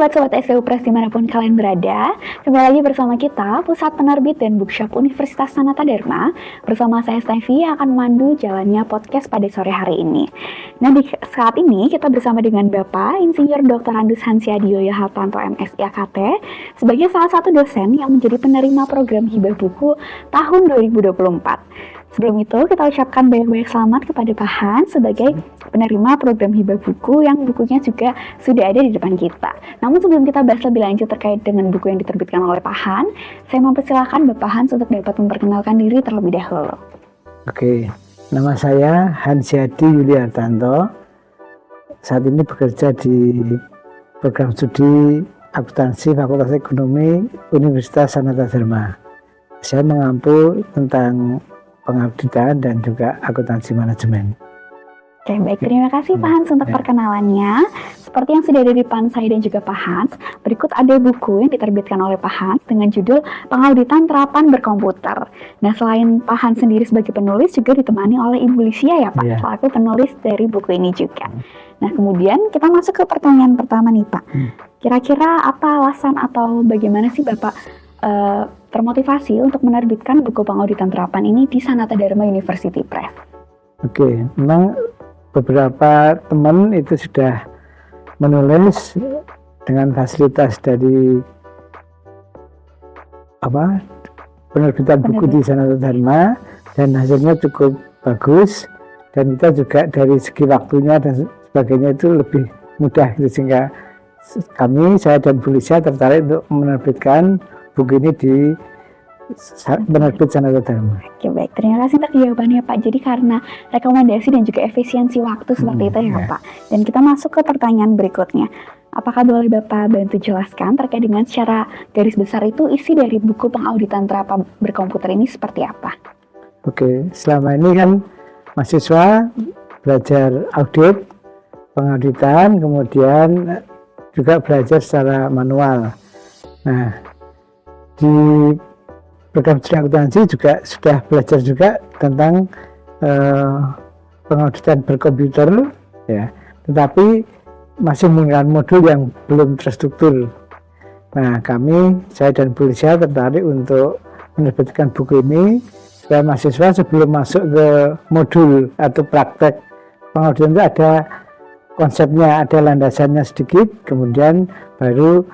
buat Sobat SEU Press dimanapun kalian berada. Kembali lagi bersama kita, Pusat Penerbit dan Bookshop Universitas Sanata Dharma. Bersama saya Steffi yang akan memandu jalannya podcast pada sore hari ini. Nah, di saat ini kita bersama dengan Bapak Insinyur Dr. Andus Hansyadioyo Hartanto MSI AKT sebagai salah satu dosen yang menjadi penerima program hibah buku tahun 2024. Sebelum itu, kita ucapkan banyak-banyak selamat kepada Pak Hans sebagai penerima program hibah buku yang bukunya juga sudah ada di depan kita. Namun sebelum kita bahas lebih lanjut terkait dengan buku yang diterbitkan oleh Pak Hans, saya mempersilahkan Bapak Hans untuk dapat memperkenalkan diri terlebih dahulu. Oke, nama saya Hansyadioyo Hartanto. Saat ini bekerja di program studi akuntansi Fakultas Ekonomi Universitas Sanata Dharma. Saya mengampu tentang pengauditan dan juga akuntansi manajemen. Oke, baik. Terima kasih Pak Hans untuk perkenalannya. Seperti yang sudah ada di depan saya dan juga Pak Hans, berikut ada buku yang diterbitkan oleh Pak Hans dengan judul Pengauditan Terapan Berkomputer. Nah, selain Pak Hans sendiri sebagai penulis, juga ditemani oleh Ibu Lysia ya Pak, selaku penulis dari buku ini juga. Nah, kemudian kita masuk ke pertanyaan pertama nih Pak. Kira-kira apa alasan atau bagaimana sih Bapak termotivasi untuk menerbitkan buku pengauditan terapan ini di Sanata Dharma University Press? Oke, memang beberapa teman itu sudah menulis dengan fasilitas dari penerbitan buku di Sanata Dharma dan hasilnya cukup bagus, dan kita juga dari segi waktunya dan sebagainya itu lebih mudah gitu, sehingga saya dan Bu Lysia tertarik untuk menerbitkan buku ini di penerbit Sanata Dharma. Oke, baik. Terima kasih untuk jawabannya Pak. Jadi karena rekomendasi dan juga efisiensi waktu seperti itu ya Pak. Dan kita masuk ke pertanyaan berikutnya. Apakah boleh Bapak bantu jelaskan terkait dengan secara garis besar itu isi dari buku pengauditan terapan berkomputer ini seperti apa? Oke, selama ini kan mahasiswa belajar audit, pengauditan, kemudian juga belajar secara manual. Nah, di program studi akuntansi juga sudah belajar juga tentang pengauditan berkomputer, ya, tetapi masih menggunakan modul yang belum terstruktur. Nah, saya dan Bu Lysia tertarik untuk menerbitkan buku ini supaya mahasiswa sebelum masuk ke modul atau praktek pengauditan itu ada konsepnya, ada landasannya sedikit, kemudian baru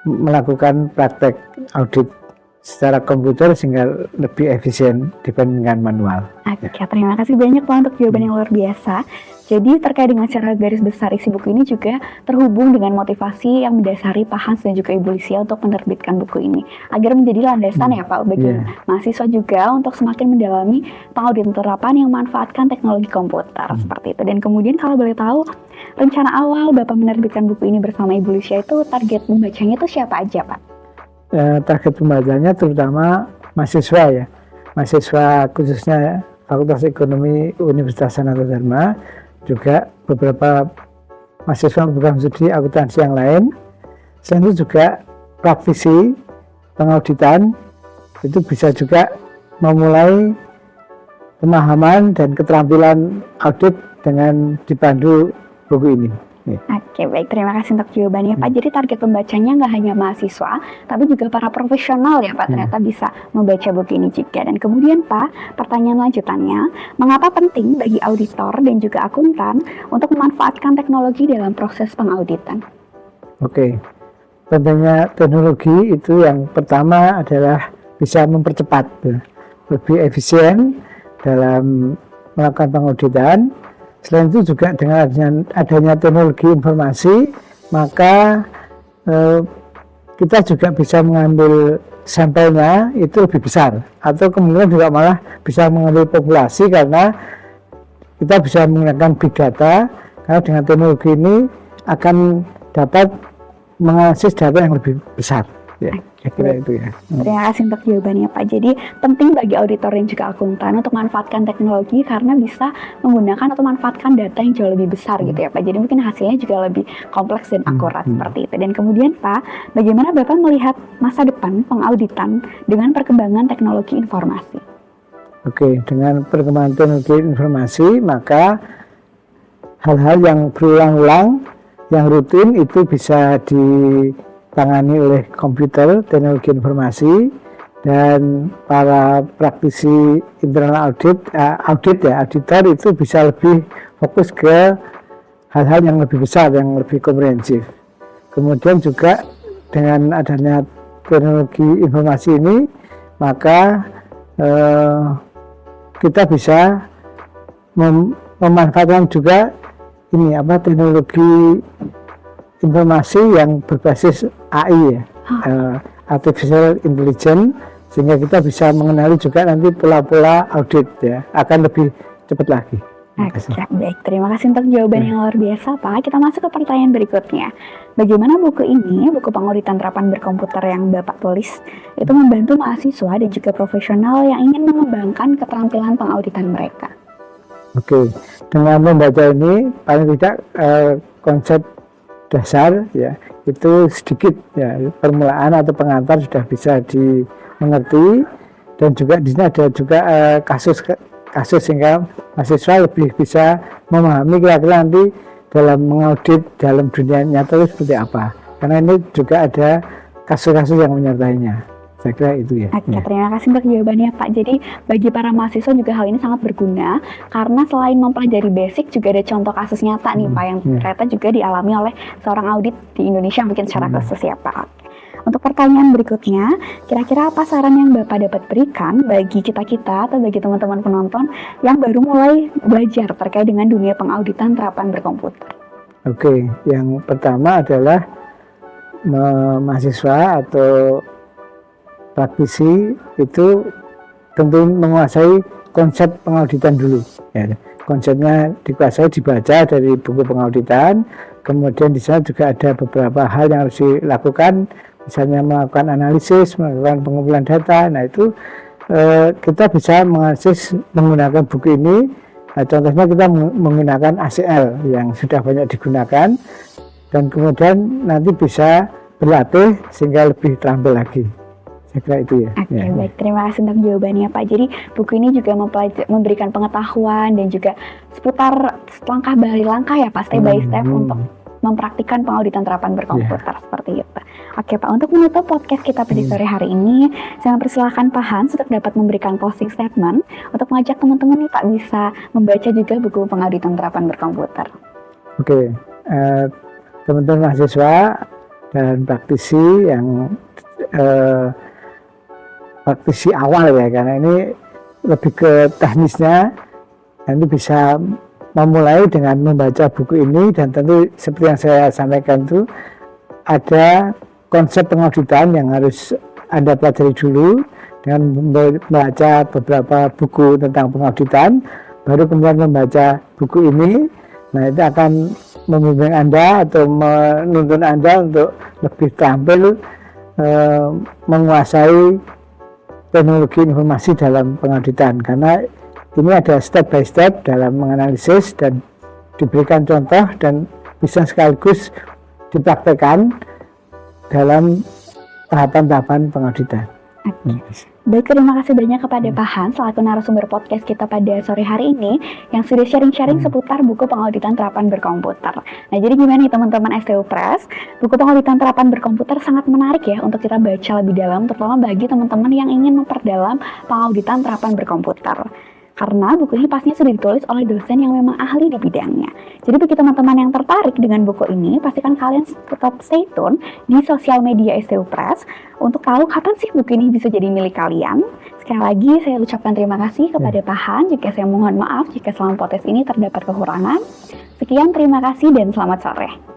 melakukan praktek audit secara komputer sehingga lebih efisien dibandingkan manual. Oke, terima kasih banyak Pak untuk jawaban yang luar biasa. Jadi terkait dengan secara garis besar isi buku ini juga terhubung dengan motivasi yang mendasari Pak Hans dan juga Ibu Lysia untuk menerbitkan buku ini agar menjadi landasan ya Pak bagi mahasiswa juga untuk semakin mendalami pengauditan terapan yang memanfaatkan teknologi komputer seperti itu. Dan kemudian kalau boleh tahu, rencana awal Bapak menerbitkan buku ini bersama Ibu Lysia itu target pembacanya itu siapa aja Pak? Target pembacanya terutama mahasiswa ya, mahasiswa khususnya Fakultas Ekonomi Universitas Sanata Dharma, juga beberapa mahasiswa program studi akuntansi yang lain. Selain itu juga praktisi pengauditan itu bisa juga memulai pemahaman dan keterampilan audit dengan dipandu buku ini. Oke, baik. Terima kasih untuk jawabannya Pak. Jadi target pembacanya nggak hanya mahasiswa, tapi juga para profesional ya Pak, ternyata bisa membaca buku ini juga. Dan kemudian Pak, pertanyaan lanjutannya, mengapa penting bagi auditor dan juga akuntan untuk memanfaatkan teknologi dalam proses pengauditan? Oke, pentingnya teknologi itu yang pertama adalah bisa mempercepat, lebih efisien dalam melakukan pengauditan. Selain itu juga dengan adanya teknologi informasi, maka kita juga bisa mengambil sampelnya itu lebih besar, atau kemudian juga malah bisa mengambil populasi karena kita bisa menggunakan big data, karena dengan teknologi ini akan dapat mengakses data yang lebih besar. Kira-kira itu ya. Terima kasih untuk jawabannya Pak. Jadi penting bagi auditor dan juga akuntan untuk memanfaatkan teknologi karena bisa menggunakan atau memanfaatkan data yang jauh lebih besar gitu ya Pak. Jadi mungkin hasilnya juga lebih kompleks dan akurat seperti itu. Dan kemudian Pak, bagaimana Bapak melihat masa depan pengauditan dengan perkembangan teknologi informasi? Oke, dengan perkembangan teknologi informasi maka hal-hal yang berulang-ulang yang rutin itu bisa ditangani oleh komputer, teknologi informasi, dan para praktisi internal auditor itu bisa lebih fokus ke hal-hal yang lebih besar, yang lebih komprehensif. Kemudian juga dengan adanya teknologi informasi ini, maka kita bisa memanfaatkan juga teknologi informasi yang berbasis AI, artificial intelligence, sehingga kita bisa mengenali juga nanti pola-pola audit, ya, akan lebih cepat lagi. Oke, baik. Terima kasih untuk jawaban yang luar biasa, Pak. Kita masuk ke pertanyaan berikutnya. Bagaimana buku ini, buku pengauditan terapan berkomputer yang Bapak tulis, itu membantu mahasiswa dan juga profesional yang ingin mengembangkan keterampilan pengauditan mereka? Oke, dengan membaca ini paling tidak konsep dasar, ya, itu sedikit, ya, permulaan atau pengantar sudah bisa dimengerti, dan juga di sini ada juga kasus sehingga mahasiswa lebih bisa memahami kira-kira nanti dalam mengaudit dalam dunia nyata itu seperti apa, karena ini juga ada kasus-kasus yang menyertainya. Saya kira itu, ya. Oke, terima kasih untuk jawabannya, Pak. Jadi bagi para mahasiswa juga hal ini sangat berguna, karena selain mempelajari basic juga ada contoh kasus nyata nih, Pak, yang ternyata juga dialami oleh seorang audit di Indonesia mungkin secara khusus, ya, Pak. Untuk pertanyaan berikutnya, kira-kira apa saran yang Bapak dapat berikan bagi kita-kita atau bagi teman-teman penonton yang baru mulai belajar terkait dengan dunia pengauditan terapan berkomputer? Oke, yang pertama adalah mahasiswa atau praktisi itu tentu menguasai konsep pengauditan dulu, ya. Konsepnya dikuasai, dibaca dari buku pengauditan, kemudian di sana juga ada beberapa hal yang harus dilakukan, misalnya melakukan analisis, melakukan pengumpulan data. Nah, itu kita bisa mengakses menggunakan buku ini. Nah, contohnya kita menggunakan ACL yang sudah banyak digunakan, dan kemudian nanti bisa berlatih sehingga lebih terampil lagi. Saya kira itu, ya. Oke, baik. Terima kasih untuk jawabannya, Pak. Jadi buku ini juga memberikan pengetahuan dan juga seputar langkah by langkah, ya, Pak, step by step untuk mempraktikkan pengauditan terapan berkomputer, seperti itu. Oke, Pak, untuk menutup podcast kita pada sore hari ini, saya mempersilahkan Pak Hans untuk dapat memberikan closing statement untuk mengajak teman-teman nih, Pak, bisa membaca juga buku pengauditan terapan berkomputer. Oke, teman-teman mahasiswa dan praktisi yang praktisi awal, ya, karena ini lebih ke teknisnya, nanti bisa memulai dengan membaca buku ini, dan tentu seperti yang saya sampaikan itu ada konsep pengauditan yang harus Anda pelajari dulu dengan membaca beberapa buku tentang pengauditan, baru kemudian membaca buku ini. Nah, itu akan membimbing Anda atau menuntun Anda untuk lebih terampil menguasai teknologi informasi dalam pengauditan, karena ini ada step by step dalam menganalisis dan diberikan contoh dan bisa sekaligus dipraktekkan dalam tahapan-tahapan pengauditan. Baik, terima kasih banyak kepada Pak Hans selaku narasumber podcast kita pada sore hari ini yang sudah sharing-sharing seputar buku pengauditan terapan berkomputer. Nah, jadi gimana nih teman-teman STU Press? Buku pengauditan terapan berkomputer sangat menarik, ya, untuk kita baca lebih dalam, terutama bagi teman-teman yang ingin memperdalam pengauditan terapan berkomputer. Karena buku ini pastinya sudah ditulis oleh dosen yang memang ahli di bidangnya. Jadi bagi teman-teman yang tertarik dengan buku ini, pastikan kalian tetap stay tune di sosial media STU Press untuk tahu kapan sih buku ini bisa jadi milik kalian. Sekali lagi saya ucapkan terima kasih kepada Pak Han, jika saya mohon maaf jika selama podcast ini terdapat kekurangan. Sekian, terima kasih dan selamat sore.